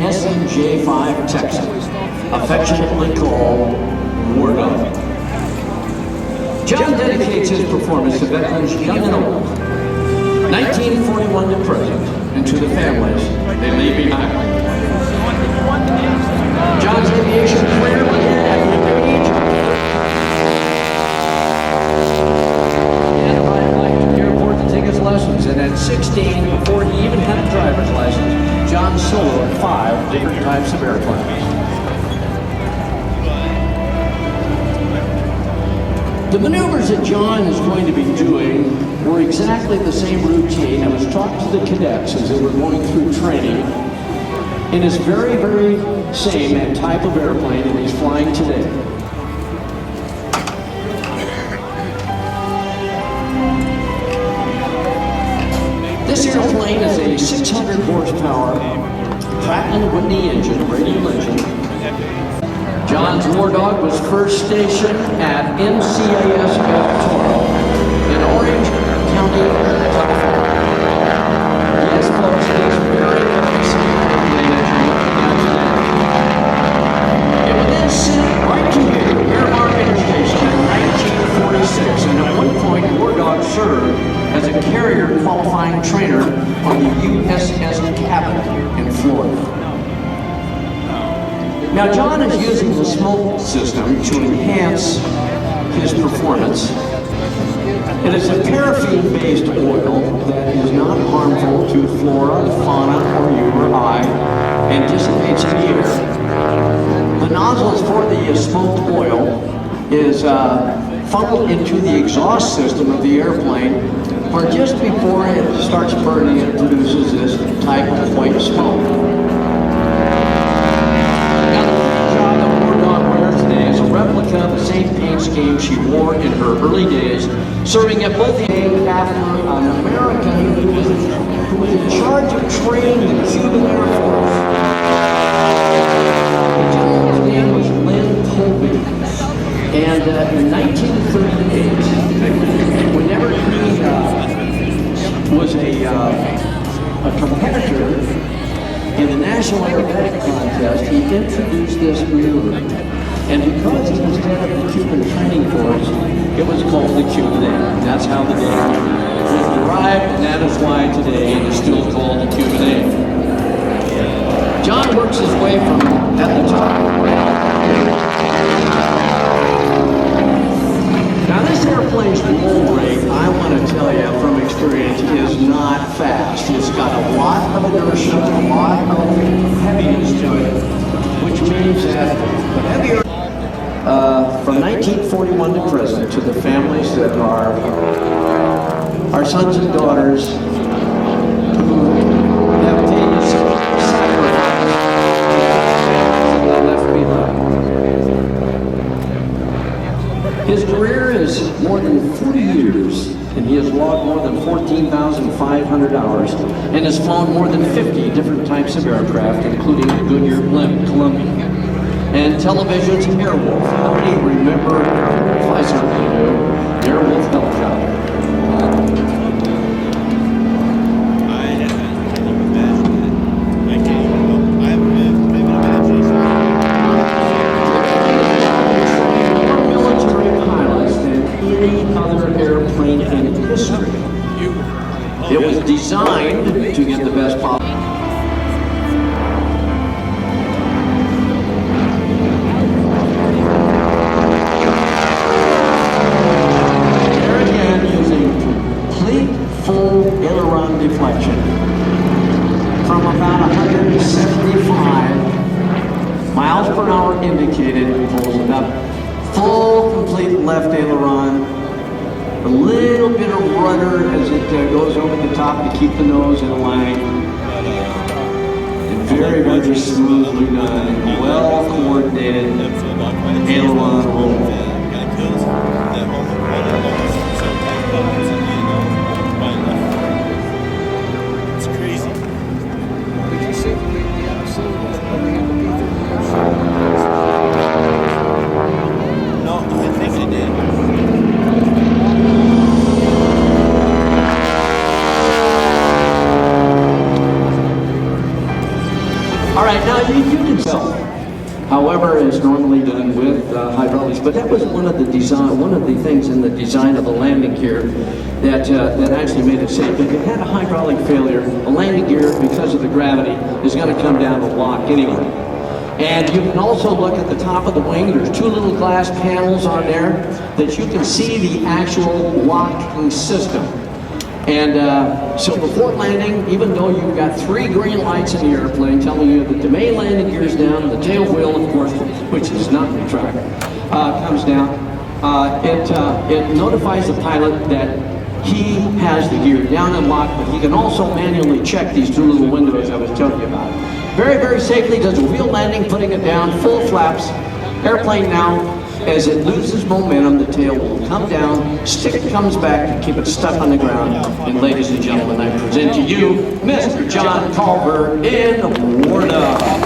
SJ5 Texan, affectionately called Wardog. John dedicates his performance to veterans young and old, 1941 to present, and to the families they leave behind. John's aviation career began at the age of arrived to the airport to take his lessons, and at 16, before he even had a driver's license, John soloed 5 different types of airplanes. The maneuvers that John is going to be doing were exactly the same routine that was taught to the cadets as they were going through training in his very, very same type of airplane that he's flying today. This airplane is a 600 horsepower Pratt & Whitney engine, radial engine. John's Wardog was first stationed at MCAS in Orange County, California. Yes, folks, it is very plane as you're looking at today. It would then sit right to here, Miramar Air Station in 1946, and at one point Wardog served as a carrier qualifying trainer on the USS Cabot in Florida. Now, John is using the smoke system to enhance his performance. It is a paraffin-based oil that is not harmful to flora, fauna, or you or I, and dissipates in the air. The nozzles for the smoked oil is funneled into the exhaust system of the airplane, where just before it starts burning, it produces this type of white smoke. Replica of the same paint scheme she wore in her early days, serving at both named after an American who was in charge of training the Cuban Air Force. The gentleman's name was Lynn Colby, and in 1938, whenever he was a competitor in the National Aerobatic Contest, he introduced this maneuver. And because he was head of the Cuban training force, it was called the Cuban A. That's how the name was derived, and that is why today it is still called the Cuban A. John works his way from at the top. Now this airplane's roll rate, I want to tell you from experience, is not fast. It's got a lot of inertia, a lot of heaviness to it, which means that the heavier from 1941 to present, to the families that are our sons and daughters who have taken sacrifice and left behind. His career is more than 40 years, and he has logged more than 14,500 hours and has flown more than 50 different types of aircraft, including the Goodyear Blimp Columbia. And television's Airwolf. How many remember Airwolf? I certainly do. The Airwolf helicopter. I haven't even imagined it. I can't even know. I haven't even imagined More military pilots than any other airplane in history. It was designed to get the best possible. Full aileron deflection from about 175 miles per hour indicated, pulls it up. Full, complete left aileron. A little bit of rudder as it goes over the top to keep the nose in line. And very, very smoothly done. Well coordinated aileron roll. All right, Now you can tell, however, it's normally done with hydraulics, but that was one of the things in the design of the landing gear that actually made it safe. If you had a hydraulic failure, a landing gear, because of the gravity, is going to come down the lock anyway. And you can also look at the top of the wing. There's two little glass panels on there that you can see the actual locking system. And so before landing, even though you've got 3 green lights in the airplane telling you that the main landing gear is down, and the tail wheel, of course, which is not retracted, comes down, it notifies the pilot that he has the gear down and locked, but he can also manually check these 2 little windows I was telling you about. Very, very safely does a wheel landing, putting it down, full flaps. Airplane now, as it loses momentum, the tail will come down, stick comes back, and keep it stuck on the ground. And ladies and gentlemen, I present to you Mr. John Collver in Wardog.